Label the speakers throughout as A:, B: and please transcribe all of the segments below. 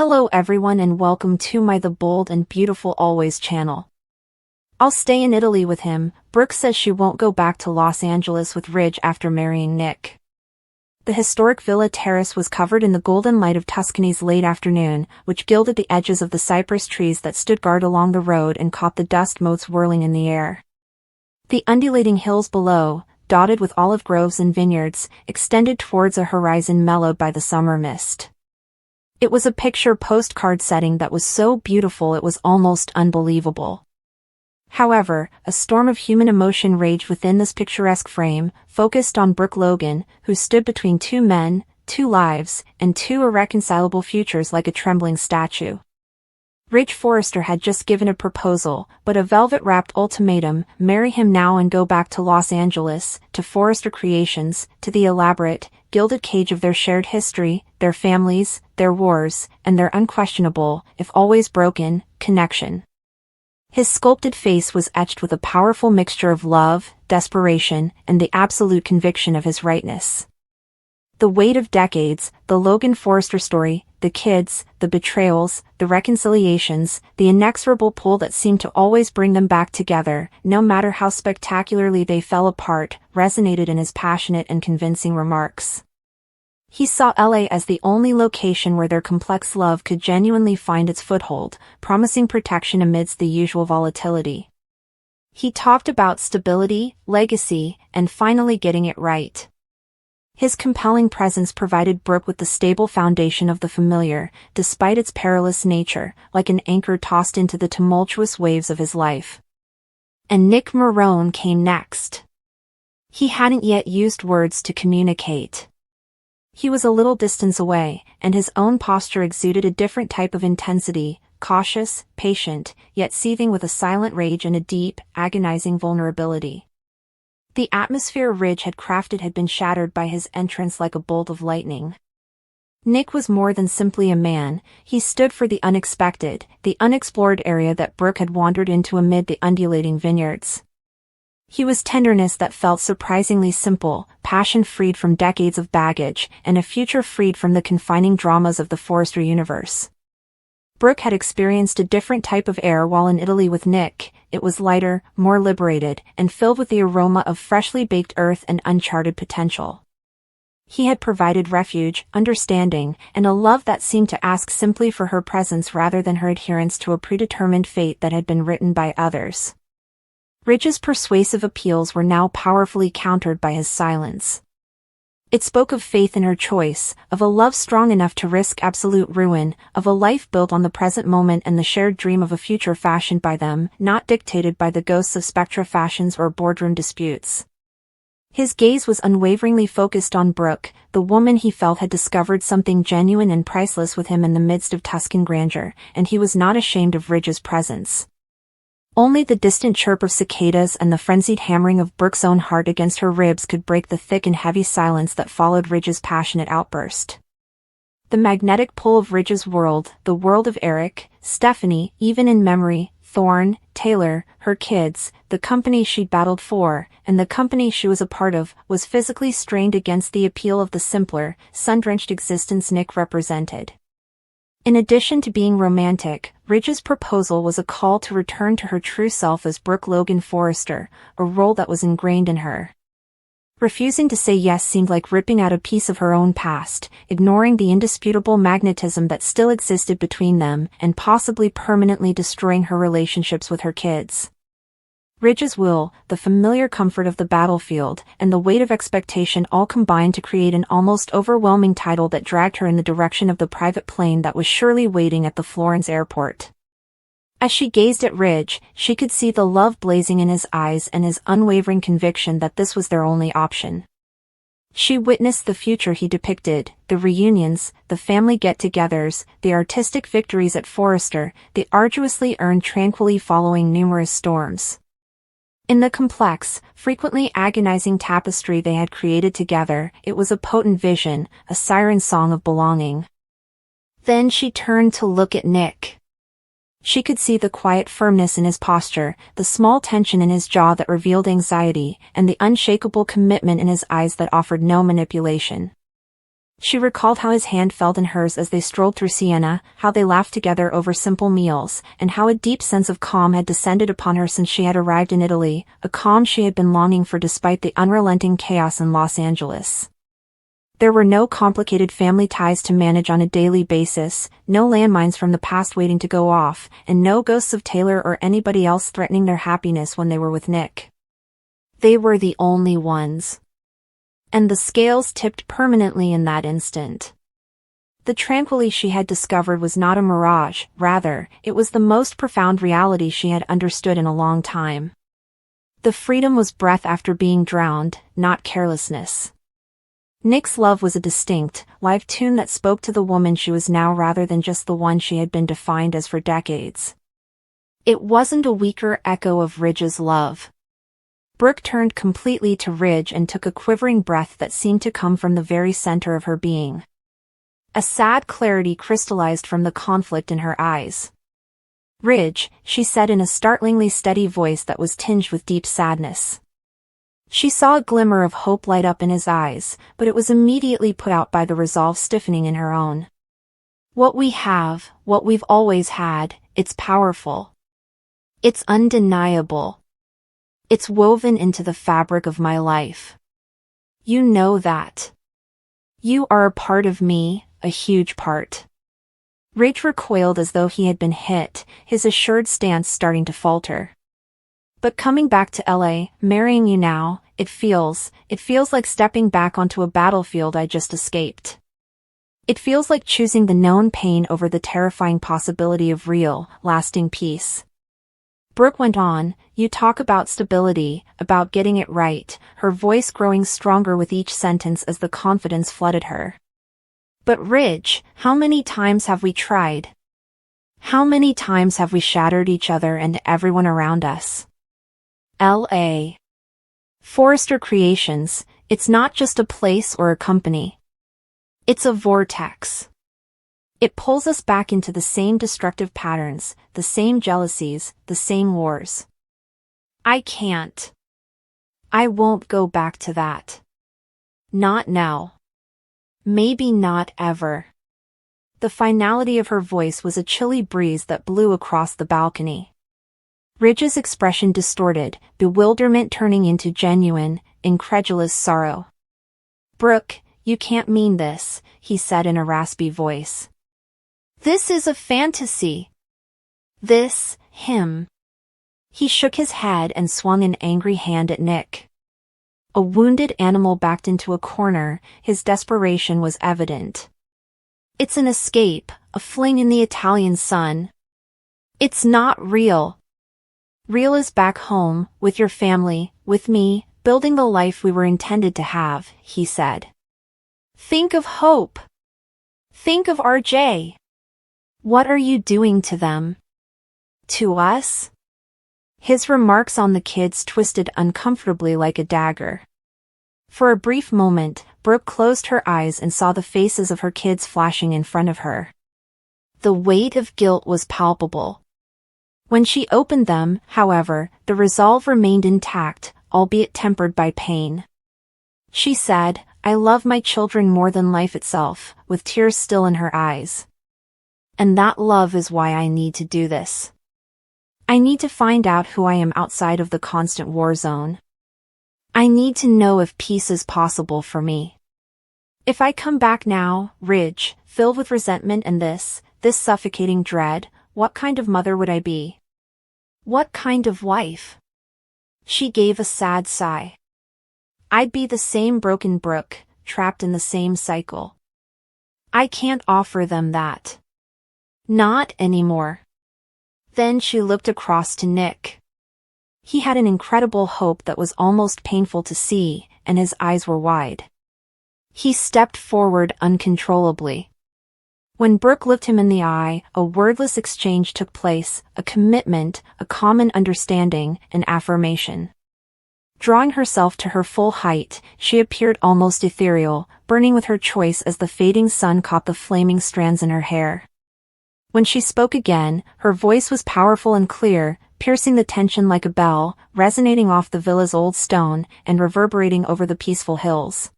A: Hello everyone and welcome to my The Bold and Beautiful Always channel. I'll stay in Italy with him. Brooke says she won't go back to Los Angeles with Ridge after marrying Nick. The historic villa terrace was covered in the golden light of Tuscany's late afternoon, which gilded the edges of the cypress trees that stood guard along the road and caught the dust motes whirling in the air. The undulating hills below, dotted with olive groves and vineyards, extended towards a horizon mellowed by the summer mist. It was a picture postcard setting that was so beautiful it was almost unbelievable. However, a storm of human emotion raged within this picturesque frame, focused on Brooke Logan, who stood between two men, two lives, and two irreconcilable futures like a trembling statue. Ridge Forrester had just given a proposal, but a velvet-wrapped ultimatum: marry him now and go back to Los Angeles, to Forrester Creations, to the elaborate, gilded cage of their shared history, their families, their wars, and their unquestionable, if always broken, connection. His sculpted face was etched with a powerful mixture of love, desperation, and the absolute conviction of his rightness. The weight of decades, the Logan Forrester story, the kids, the betrayals, the reconciliations, the inexorable pull that seemed to always bring them back together, no matter how spectacularly they fell apart, resonated in his passionate and convincing remarks. He saw LA as the only location where their complex love could genuinely find its foothold, promising protection amidst the usual volatility. He talked about stability, legacy, and finally getting it right. His compelling presence provided Brooke with the stable foundation of the familiar, despite its perilous nature, like an anchor tossed into the tumultuous waves of his life. And Nick Marone came next. He hadn't yet used words to communicate. He was a little distance away, and his own posture exuded a different type of intensity, cautious, patient, yet seething with a silent rage and a deep, agonizing vulnerability. The atmosphere Ridge had crafted had been shattered by his entrance like a bolt of lightning. Nick was more than simply a man. He stood for the unexpected, the unexplored area that Brooke had wandered into amid the undulating vineyards. He was tenderness that felt surprisingly simple, passion freed from decades of baggage, and a future freed from the confining dramas of the Forrester universe. Brooke had experienced a different type of air while in Italy with Nick. It was lighter, more liberated, and filled with the aroma of freshly baked earth and uncharted potential. He had provided refuge, understanding, and a love that seemed to ask simply for her presence rather than her adherence to a predetermined fate that had been written by others. Ridge's persuasive appeals were now powerfully countered by his silence. It spoke of faith in her choice, of a love strong enough to risk absolute ruin, of a life built on the present moment and the shared dream of a future fashioned by them, not dictated by the ghosts of Spectra fashions or boardroom disputes. His gaze was unwaveringly focused on Brooke, the woman he felt had discovered something genuine and priceless with him in the midst of Tuscan grandeur, and he was not ashamed of Ridge's presence. Only the distant chirp of cicadas and the frenzied hammering of Brooke's own heart against her ribs could break the thick and heavy silence that followed Ridge's passionate outburst. The magnetic pull of Ridge's world, the world of Eric, Stephanie, even in memory, Thorne, Taylor, her kids, the company she'd battled for, and the company she was a part of, was physically strained against the appeal of the simpler, sun-drenched existence Nick represented. In addition to being romantic, Ridge's proposal was a call to return to her true self as Brooke Logan Forrester, a role that was ingrained in her. Refusing to say yes seemed like ripping out a piece of her own past, ignoring the indisputable magnetism that still existed between them, and possibly permanently destroying her relationships with her kids. Ridge's will, the familiar comfort of the battlefield, and the weight of expectation all combined to create an almost overwhelming tidal that dragged her in the direction of the private plane that was surely waiting at the Florence airport. As she gazed at Ridge, she could see the love blazing in his eyes and his unwavering conviction that this was their only option. She witnessed the future he depicted, the reunions, the family get-togethers, the artistic victories at Forrester, the arduously earned tranquilly following numerous storms. In the complex, frequently agonizing tapestry they had created together, it was a potent vision, a siren song of belonging. Then she turned to look at Nick. She could see the quiet firmness in his posture, the small tension in his jaw that revealed anxiety, and the unshakable commitment in his eyes that offered no manipulation. She recalled how his hand felt in hers as they strolled through Siena, how they laughed together over simple meals, and how a deep sense of calm had descended upon her since she had arrived in Italy, a calm she had been longing for despite the unrelenting chaos in Los Angeles. There were no complicated family ties to manage on a daily basis, no landmines from the past waiting to go off, and no ghosts of Taylor or anybody else threatening their happiness when they were with Nick. They were the only ones. And the scales tipped permanently in that instant. The tranquility she had discovered was not a mirage, rather, it was the most profound reality she had understood in a long time. The freedom was breath after being drowned, not carelessness. Nick's love was a distinct, live tune that spoke to the woman she was now rather than just the one she had been defined as for decades. It wasn't a weaker echo of Ridge's love. Brooke turned completely to Ridge and took a quivering breath that seemed to come from the very center of her being. A sad clarity crystallized from the conflict in her eyes. "Ridge," she said in a startlingly steady voice that was tinged with deep sadness. She saw a glimmer of hope light up in his eyes, but it was immediately put out by the resolve stiffening in her own. "What we have, what we've always had, it's powerful. It's undeniable. It's woven into the fabric of my life. You know that. You are a part of me, a huge part." Ridge recoiled as though he had been hit, his assured stance starting to falter. "But coming back to LA, marrying you now, it feels like stepping back onto a battlefield I just escaped. It feels like choosing the known pain over the terrifying possibility of real, lasting peace." Brooke went on, "You talk about stability, about getting it right," her voice growing stronger with each sentence as the confidence flooded her. "But Ridge, how many times have we tried? How many times have we shattered each other and everyone around us? L.A. Forrester Creations, it's not just a place or a company. It's a vortex. It pulls us back into the same destructive patterns, the same jealousies, the same wars. I can't. I won't go back to that. Not now. Maybe not ever." The finality of her voice was a chilly breeze that blew across the balcony. Ridge's expression distorted, bewilderment turning into genuine, incredulous sorrow. "Brooke, you can't mean this," he said in a raspy voice. "This is a fantasy. This, him." He shook his head and swung an angry hand at Nick. A wounded animal backed into a corner, his desperation was evident. "It's an escape, a fling in the Italian sun. It's not real. Real is back home, with your family, with me, building the life we were intended to have," he said. "Think of Hope. Think of RJ. What are you doing to them? To us?" His remarks on the kids twisted uncomfortably like a dagger. For a brief moment, Brooke closed her eyes and saw the faces of her kids flashing in front of her. The weight of guilt was palpable. When she opened them, however, the resolve remained intact, albeit tempered by pain. She said, "I love my children more than life itself," with tears still in her eyes. "And that love is why I need to do this. I need to find out who I am outside of the constant war zone. I need to know if peace is possible for me. If I come back now, Ridge, filled with resentment and this suffocating dread, what kind of mother would I be? What kind of wife?" She gave a sad sigh. "I'd be the same broken Brooke, trapped in the same cycle. I can't offer them that. Not anymore." Then she looked across to Nick. He had an incredible hope that was almost painful to see, and his eyes were wide. He stepped forward uncontrollably. When Brooke looked him in the eye, a wordless exchange took place, a commitment, a common understanding, an affirmation. Drawing herself to her full height, she appeared almost ethereal, burning with her choice as the fading sun caught the flaming strands in her hair. When she spoke again, her voice was powerful and clear, piercing the tension like a bell, resonating off the villa's old stone, and reverberating over the peaceful hills.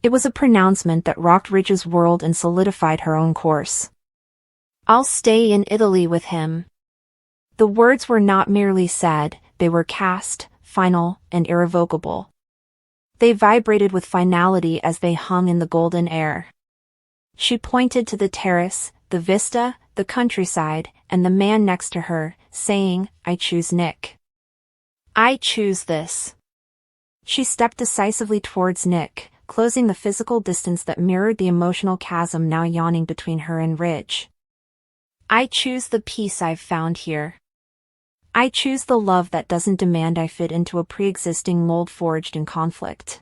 A: It was a pronouncement that rocked Ridge's world and solidified her own course. "I'll stay in Italy with him." The words were not merely said, they were cast, final, and irrevocable. They vibrated with finality as they hung in the golden air. She pointed to the terrace, the vista, the countryside, and the man next to her, saying, "I choose Nick. I choose this." She stepped decisively towards Nick, closing the physical distance that mirrored the emotional chasm now yawning between her and Ridge. "I choose the peace I've found here. I choose the love that doesn't demand I fit into a pre-existing mold forged in conflict.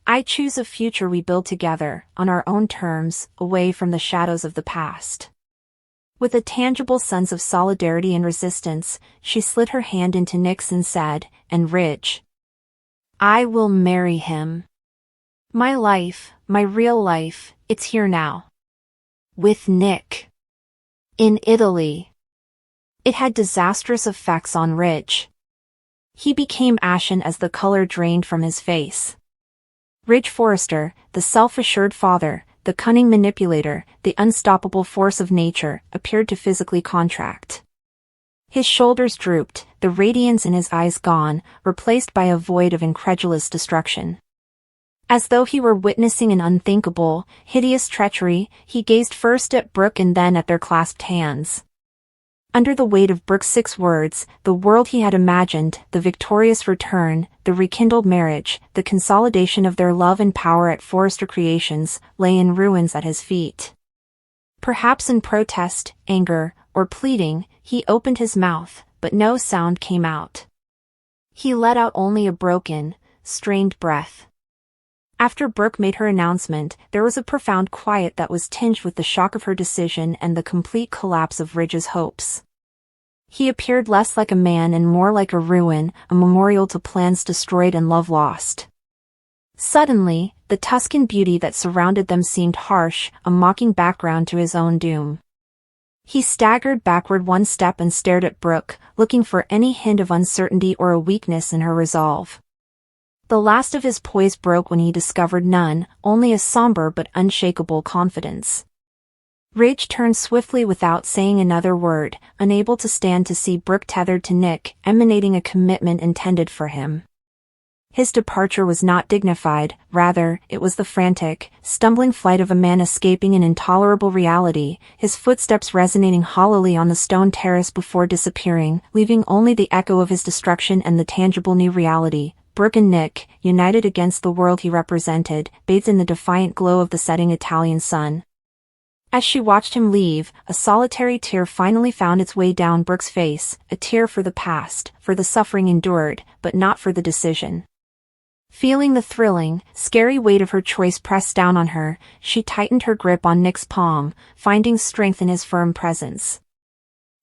A: I choose a future we build together, on our own terms, away from the shadows of the past." With a tangible sense of solidarity and resistance, she slid her hand into Nick's and said, "And Ridge, I will marry him. My life, my real life, it's here now. With Nick. In Italy." It had disastrous effects on Ridge. He became ashen as the color drained from his face. Ridge Forrester, the self-assured father, the cunning manipulator, the unstoppable force of nature, appeared to physically contract. His shoulders drooped, the radiance in his eyes gone, replaced by a void of incredulous destruction. As though he were witnessing an unthinkable, hideous treachery, he gazed first at Brooke and then at their clasped hands. Under the weight of Brooke's 6 words, the world he had imagined, the victorious return, the rekindled marriage, the consolidation of their love and power at Forrester Creations, lay in ruins at his feet. Perhaps in protest, anger, or pleading, he opened his mouth, but no sound came out. He let out only a broken, strained breath. After Brooke made her announcement, there was a profound quiet that was tinged with the shock of her decision and the complete collapse of Ridge's hopes. He appeared less like a man and more like a ruin, a memorial to plans destroyed and love lost. Suddenly, the Tuscan beauty that surrounded them seemed harsh, a mocking background to his own doom. He staggered backward 1 step and stared at Brooke, looking for any hint of uncertainty or a weakness in her resolve. The last of his poise broke when he discovered none, only a somber but unshakable confidence. Ridge turned swiftly without saying another word, unable to stand to see Brooke tethered to Nick, emanating a commitment intended for him. His departure was not dignified, rather, it was the frantic, stumbling flight of a man escaping an intolerable reality, his footsteps resonating hollowly on the stone terrace before disappearing, leaving only the echo of his destruction and the tangible new reality. Brooke and Nick, united against the world he represented, bathed in the defiant glow of the setting Italian sun. As she watched him leave, a solitary tear finally found its way down Brooke's face, a tear for the past, for the suffering endured, but not for the decision. Feeling the thrilling, scary weight of her choice pressed down on her, she tightened her grip on Nick's palm, finding strength in his firm presence.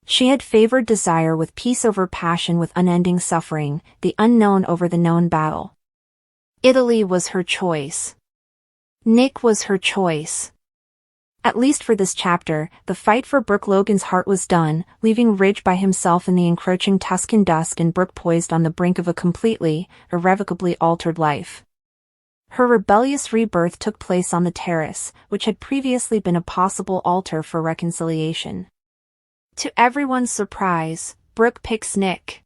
A: She had favored desire with peace over passion, with unending suffering, the unknown over the known battle. Italy was her choice. Nick was her choice. At least for this chapter, the fight for Brooke Logan's heart was done, leaving Ridge by himself in the encroaching Tuscan dusk and Brooke poised on the brink of a completely, irrevocably altered life. Her rebellious rebirth took place on the terrace, which had previously been a possible altar for reconciliation. To everyone's surprise, Brooke picks Nick.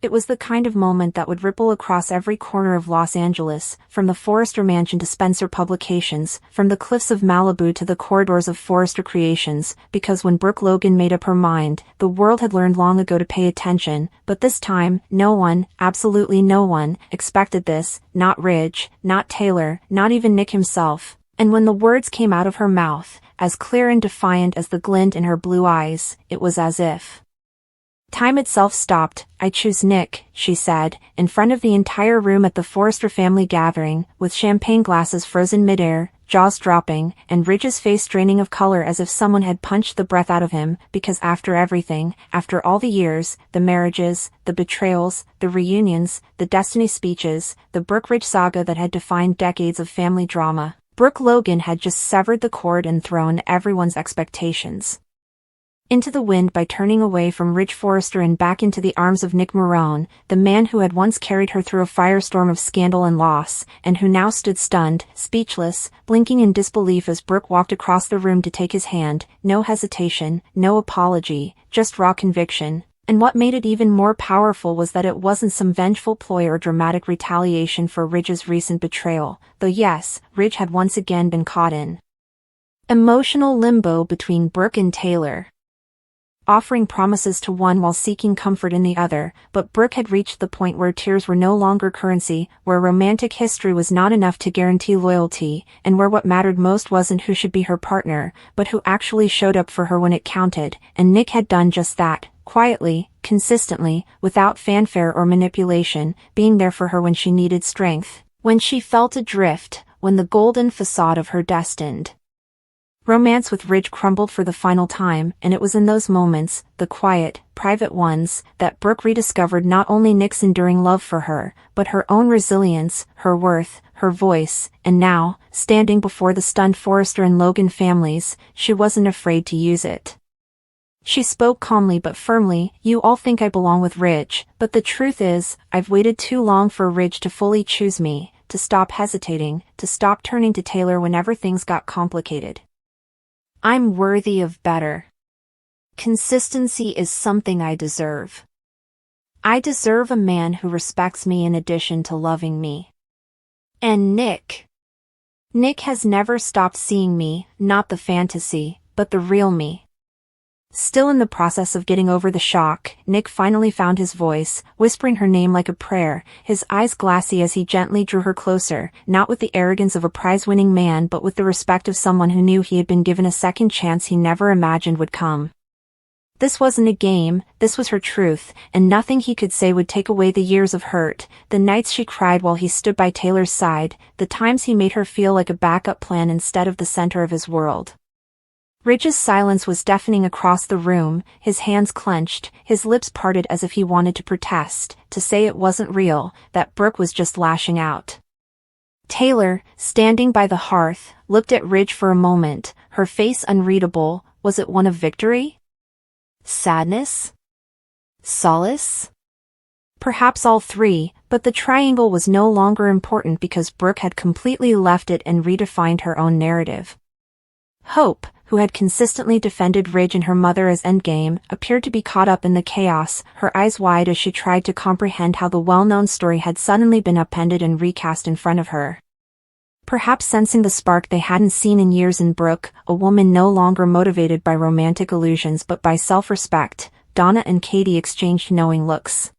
A: It was the kind of moment that would ripple across every corner of Los Angeles, from the Forrester Mansion to Spencer Publications, from the cliffs of Malibu to the corridors of Forrester Creations, because when Brooke Logan made up her mind, the world had learned long ago to pay attention, but this time, no one, absolutely no one, expected this, not Ridge, not Taylor, not even Nick himself. And when the words came out of her mouth, as clear and defiant as the glint in her blue eyes, it was as if time itself stopped. "I choose Nick," she said, in front of the entire room at the Forrester family gathering, with champagne glasses frozen midair, jaws dropping, and Ridge's face draining of color as if someone had punched the breath out of him, because after everything, after all the years, the marriages, the betrayals, the reunions, the destiny speeches, the Brooke Ridge saga that had defined decades of family drama, Brooke Logan had just severed the cord and thrown everyone's expectations. into the wind by turning away from Ridge Forrester and back into the arms of Nick Marone, the man who had once carried her through a firestorm of scandal and loss, and who now stood stunned, speechless, blinking in disbelief as Brooke walked across the room to take his hand. No hesitation, no apology, just raw conviction. And what made it even more powerful was that it wasn't some vengeful ploy or dramatic retaliation for Ridge's recent betrayal, though yes, Ridge had once again been caught in emotional limbo between Brooke and Taylor, offering promises to one while seeking comfort in the other. But Brooke had reached the point where tears were no longer currency, where romantic history was not enough to guarantee loyalty, and where what mattered most wasn't who should be her partner, but who actually showed up for her when it counted. And Nick had done just that, quietly, consistently, without fanfare or manipulation, being there for her when she needed strength, when she felt adrift, when the golden facade of her destined romance with Ridge crumbled for the final time. And it was in those moments, the quiet, private ones, that Brooke rediscovered not only Nick's enduring love for her, but her own resilience, her worth, her voice. And now, standing before the stunned Forrester and Logan families, she wasn't afraid to use it. She spoke calmly but firmly. "You all think I belong with Ridge, but the truth is, I've waited too long for Ridge to fully choose me, to stop hesitating, to stop turning to Taylor whenever things got complicated. I'm worthy of better. Consistency is something I deserve. I deserve a man who respects me in addition to loving me." And Nick has never stopped seeing me, not the fantasy, but the real me. Still in the process of getting over the shock, Nick finally found his voice, whispering her name like a prayer, his eyes glassy as he gently drew her closer, not with the arrogance of a prize-winning man but with the respect of someone who knew he had been given a second chance he never imagined would come. This wasn't a game, this was her truth, and nothing he could say would take away the years of hurt, the nights she cried while he stood by Taylor's side, the times he made her feel like a backup plan instead of the center of his world. Ridge's silence was deafening across the room, his hands clenched, his lips parted as if he wanted to protest, to say it wasn't real, that Brooke was just lashing out. Taylor, standing by the hearth, looked at Ridge for a moment, her face unreadable. Was it one of victory? Sadness? Solace? Perhaps all three, but the triangle was no longer important because Brooke had completely left it and redefined her own narrative. Hope, who had consistently defended Ridge and her mother as endgame, appeared to be caught up in the chaos, her eyes wide as she tried to comprehend how the well-known story had suddenly been upended and recast in front of her. Perhaps sensing the spark they hadn't seen in years in Brooke, a woman no longer motivated by romantic illusions but by self-respect, Donna and Katie exchanged knowing looks.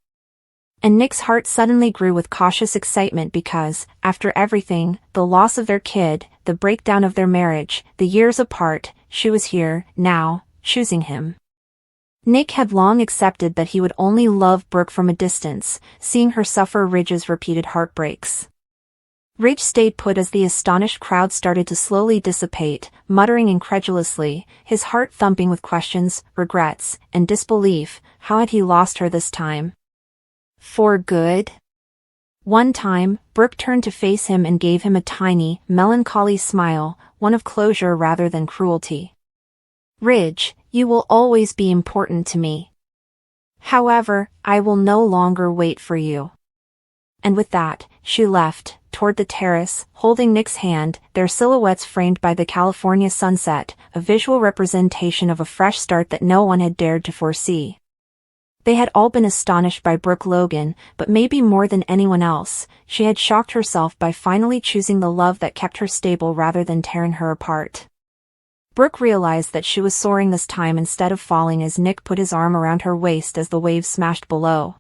A: And Nick's heart suddenly grew with cautious excitement because, after everything, the loss of their kid, the breakdown of their marriage, the years apart, she was here, now, choosing him. Nick had long accepted that he would only love Brooke from a distance, seeing her suffer Ridge's repeated heartbreaks. Ridge stayed put as the astonished crowd started to slowly dissipate, muttering incredulously, his heart thumping with questions, regrets, and disbelief. How had he lost her this time? For good? One time, Brooke turned to face him and gave him a tiny, melancholy smile, one of closure rather than cruelty. "Ridge, you will always be important to me. However, I will no longer wait for you." And with that, she left, toward the terrace, holding Nick's hand, their silhouettes framed by the California sunset, a visual representation of a fresh start that no one had dared to foresee. They had all been astonished by Brooke Logan, but maybe more than anyone else, she had shocked herself by finally choosing the love that kept her stable rather than tearing her apart. Brooke realized that she was soaring this time instead of falling as Nick put his arm around her waist as the waves smashed below.